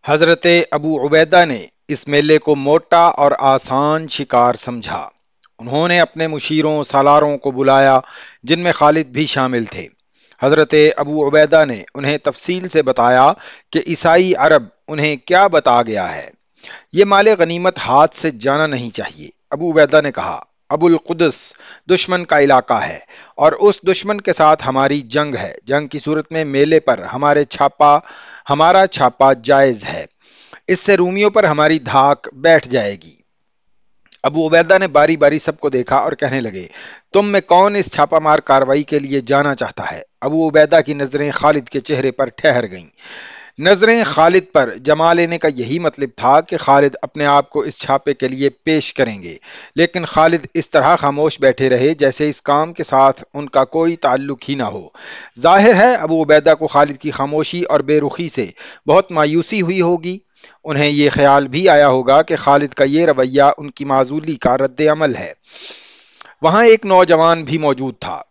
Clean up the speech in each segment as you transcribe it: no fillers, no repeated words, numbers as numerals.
حضرت ابو عبیدہ نے اس میلے کو موٹا اور آسان شکار سمجھا۔ انہوں نے اپنے مشیروں سالاروں کو بلایا، جن میں خالد بھی شامل تھے۔ حضرت ابو عبیدہ نے انہیں تفصیل سے بتایا کہ عیسائی عرب انہیں کیا بتا گیا ہے۔ یہ مال غنیمت ہاتھ سے جانا نہیں چاہیے۔ ابو عبیدہ نے کہا، ابو القدس دشمن کا علاقہ ہے اور اس دشمن کے ساتھ ہماری جنگ ہے۔ جنگ کی صورت میں میلے پر ہمارا چھاپا جائز ہے، اس سے رومیوں پر ہماری دھاک بیٹھ جائے گی۔ ابو عبیدہ نے باری باری سب کو دیکھا اور کہنے لگے، تم میں کون اس چھاپا مار کاروائی کے لیے جانا چاہتا ہے؟ ابو عبیدہ کی نظریں خالد کے چہرے پر ٹھہر گئیں۔ نظریں خالد پر جما لینے کا یہی مطلب تھا کہ خالد اپنے آپ کو اس چھاپے کے لیے پیش کریں گے، لیکن خالد اس طرح خاموش بیٹھے رہے جیسے اس کام کے ساتھ ان کا کوئی تعلق ہی نہ ہو۔ ظاہر ہے ابو عبیدہ کو خالد کی خاموشی اور بے رخی سے بہت مایوسی ہوئی ہوگی۔ انہیں یہ خیال بھی آیا ہوگا کہ خالد کا یہ رویہ ان کی معزولی کا رد عمل ہے۔ وہاں ایک نوجوان بھی موجود تھا،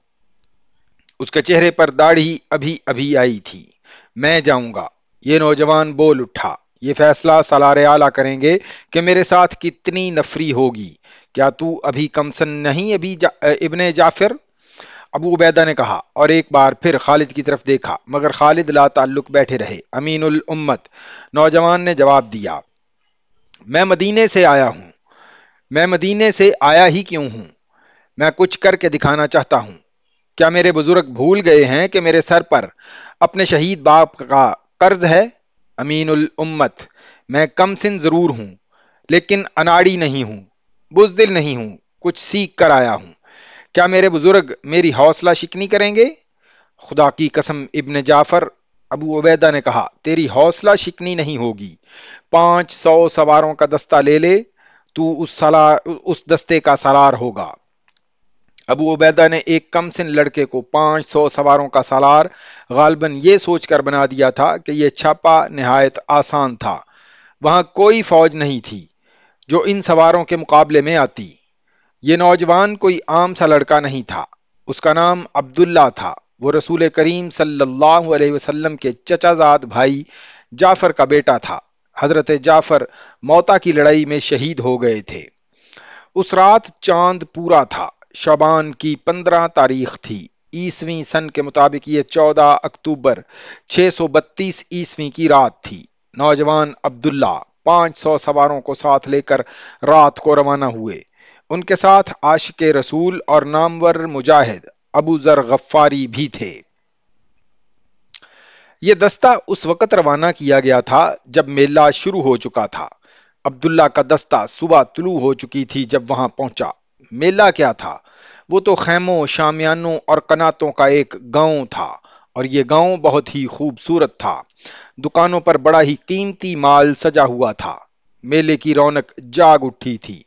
اس کے چہرے پر داڑھی ابھی ابھی آئی تھی۔ میں جاؤں گا، یہ نوجوان بول اٹھا۔ یہ فیصلہ سالار اعلیٰ کریں گے کہ میرے ساتھ کتنی نفری ہوگی۔ کیا تو ابھی کمسن نہیں ابن جعفر؟ ابو عبیدہ نے کہا اور ایک بار پھر خالد کی طرف دیکھا، مگر خالد لا تعلق بیٹھے رہے۔ امین الامت، نوجوان نے جواب دیا، میں مدینے سے آیا ہوں۔ میں مدینے سے آیا ہی کیوں ہوں؟ میں کچھ کر کے دکھانا چاہتا ہوں۔ کیا میرے بزرگ بھول گئے ہیں کہ میرے سر پر اپنے شہید باپ کا قرض ہے؟ امین الامت، میں کم سن ضرور ہوں، لیکن اناڑی نہیں ہوں، بزدل نہیں ہوں، کچھ سیکھ کر آیا ہوں۔ کیا میرے بزرگ میری حوصلہ شکنی کریں گے؟ خدا کی قسم ابن جعفر، ابو عبیدہ نے کہا، تیری حوصلہ شکنی نہیں ہوگی۔ 500 سواروں کا دستہ لے لے، تو اس دستے کا سالار ہوگا۔ ابو عبیدہ نے ایک کم سن لڑکے کو 500 سواروں کا سالار غالباً یہ سوچ کر بنا دیا تھا کہ یہ چھاپا نہایت آسان تھا۔ وہاں کوئی فوج نہیں تھی جو ان سواروں کے مقابلے میں آتی۔ یہ نوجوان کوئی عام سا لڑکا نہیں تھا، اس کا نام عبداللہ تھا۔ وہ رسول کریم صلی اللہ علیہ وسلم کے چچا زاد بھائی جعفر کا بیٹا تھا۔ حضرت جعفر موتا کی لڑائی میں شہید ہو گئے تھے۔ اس رات چاند پورا تھا، شعبان کی 15 تاریخ تھی۔ عیسوی سن کے مطابق یہ 14 اکتوبر 632 عیسوی کی رات تھی۔ نوجوان عبداللہ 500 سواروں کو ساتھ لے کر رات کو روانہ ہوئے۔ ان کے ساتھ عاشق رسول اور نامور مجاہد ابو ذر غفاری بھی تھے۔ یہ دستہ اس وقت روانہ کیا گیا تھا جب میلہ شروع ہو چکا تھا۔ عبداللہ کا دستہ صبح طلوع ہو چکی تھی جب وہاں پہنچا۔ میلہ کیا تھا؟ وہ تو خیموں، شامیانوں اور قناتوں کا ایک گاؤں تھا، اور یہ گاؤں بہت ہی خوبصورت تھا۔ دکانوں پر بڑا ہی قیمتی مال سجا ہوا تھا۔ میلے کی رونق جاگ اٹھی تھی۔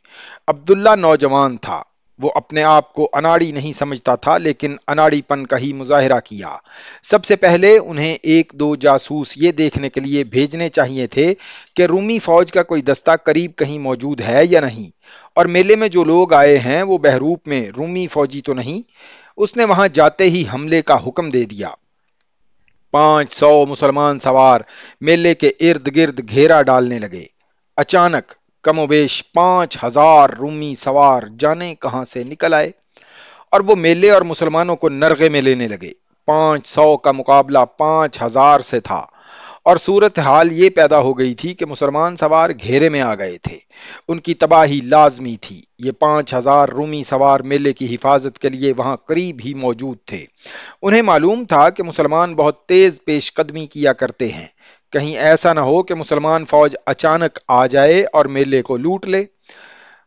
عبداللہ نوجوان تھا، وہ اپنے آپ کو اناڑی نہیں سمجھتا تھا، لیکن اناڑی پن کا ہی مظاہرہ کیا۔ سب سے پہلے انہیں 1-2 جاسوس یہ دیکھنے کے لیے بھیجنے چاہیے تھے کہ رومی فوج کا کوئی دستہ قریب کہیں موجود ہے یا نہیں، اور میلے میں جو لوگ آئے ہیں وہ بہروپ میں رومی فوجی تو نہیں۔ اس نے وہاں جاتے ہی حملے کا حکم دے دیا۔ 500 مسلمان سوار میلے کے ارد گرد گھیرا ڈالنے لگے۔ اچانک کم و بیش 5000 رومی سوار جانے کہاں سے نکل آئے، اور وہ میلے اور مسلمانوں کو نرغے میں لینے لگے۔ 500 کا مقابلہ 5000 سے تھا، اور صورتحال یہ پیدا ہو گئی تھی کہ مسلمان سوار گھیرے میں آ گئے تھے۔ ان کی تباہی لازمی تھی۔ یہ 5000 رومی سوار میلے کی حفاظت کے لیے وہاں قریب ہی موجود تھے۔ انہیں معلوم تھا کہ مسلمان بہت تیز پیش قدمی کیا کرتے ہیں، کہیں ایسا نہ ہو کہ مسلمان فوج اچانک آ جائے اور میلے کو لوٹ لے۔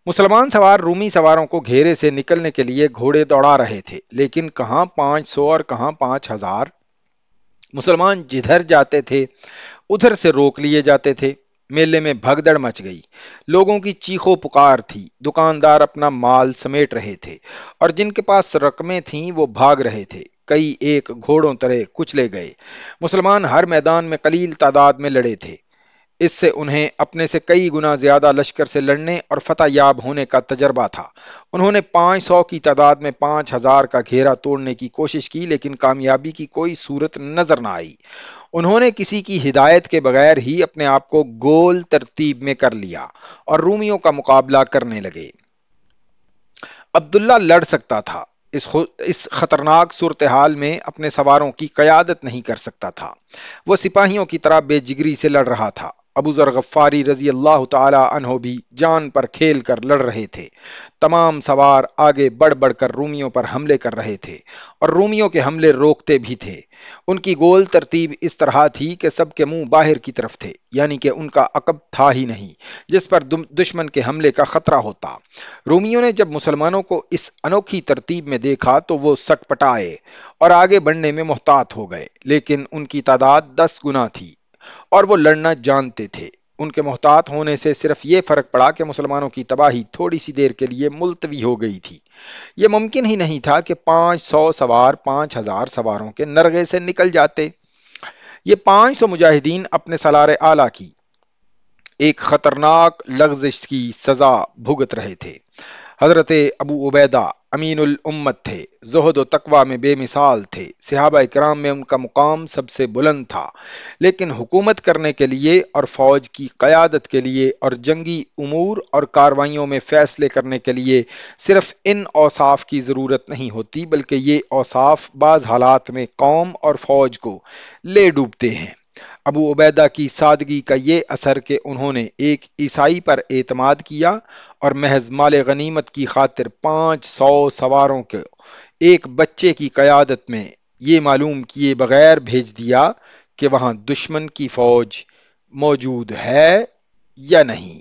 مسلمان سوار رومی سواروں کو گھیرے سے نکلنے کے لیے گھوڑے دوڑا رہے تھے، لیکن کہاں 500 اور کہاں 5000۔ مسلمان جدھر جاتے تھے ادھر سے روک لیے جاتے تھے۔ میلے میں بھگدڑ مچ گئی، لوگوں کی چیخو پکار تھی۔ دکاندار اپنا مال سمیٹ رہے تھے، اور جن کے پاس رقمیں تھیں وہ بھاگ رہے تھے۔ کئی ایک گھوڑوں طرح کچلے گئے۔ مسلمان ہر میدان میں قلیل تعداد میں لڑے تھے۔ اس سے انہیں اپنے سے کئی گنا زیادہ لشکر سے لڑنے اور فتح یاب ہونے کا تجربہ تھا۔ انہوں نے 500 کی تعداد میں 5000 کا گھیرا توڑنے کی کوشش کی، لیکن کامیابی کی کوئی صورت نظر نہ آئی۔ انہوں نے کسی کی ہدایت کے بغیر ہی اپنے آپ کو گول ترتیب میں کر لیا اور رومیوں کا مقابلہ کرنے لگے۔ عبداللہ لڑ سکتا تھا، اس خطرناک صورتحال میں اپنے سواروں کی قیادت نہیں کر سکتا تھا۔ وہ سپاہیوں کی طرح بے جگری سے لڑ رہا تھا۔ ابو ذر غفاری رضی اللہ تعالی عنہ بھی جان پر کھیل کر لڑ رہے تھے۔ تمام سوار آگے بڑھ بڑھ کر رومیوں پر حملے کر رہے تھے اور رومیوں کے حملے روکتے بھی تھے۔ ان کی گول ترتیب اس طرح تھی کہ سب کے منہ باہر کی طرف تھے، یعنی کہ ان کا عقب تھا ہی نہیں جس پر دشمن کے حملے کا خطرہ ہوتا۔ رومیوں نے جب مسلمانوں کو اس انوکھی ترتیب میں دیکھا تو وہ سٹ پٹائے اور آگے بڑھنے میں محتاط ہو گئے، لیکن ان کی تعداد 10 گنا تھی اور وہ لڑنا جانتے تھے۔ ان کے محتاط ہونے سے صرف یہ فرق پڑا کہ مسلمانوں کی تباہی تھوڑی سی دیر کے لیے ملتوی ہو گئی تھی۔ یہ ممکن ہی نہیں تھا کہ 500 سوار 5000 سواروں کے نرغے سے نکل جاتے۔ یہ 500 مجاہدین اپنے سالار اعلیٰ کی ایک خطرناک لغزش کی سزا بھگت رہے تھے۔ حضرت ابو عبیدہ امین الامت تھے، زہد و تقوی میں بے مثال تھے، صحابہ کرام میں ان کا مقام سب سے بلند تھا، لیکن حکومت کرنے کے لیے اور فوج کی قیادت کے لیے اور جنگی امور اور کاروائیوں میں فیصلے کرنے کے لیے صرف ان اوصاف کی ضرورت نہیں ہوتی، بلکہ یہ اوصاف بعض حالات میں قوم اور فوج کو لے ڈوبتے ہیں۔ ابو عبیدہ کی سادگی کا یہ اثر کہ انہوں نے ایک عیسائی پر اعتماد کیا اور محض مال غنیمت کی خاطر 500 سواروں کے ایک بچے کی قیادت میں یہ معلوم کیے بغیر بھیج دیا کہ وہاں دشمن کی فوج موجود ہے یا نہیں۔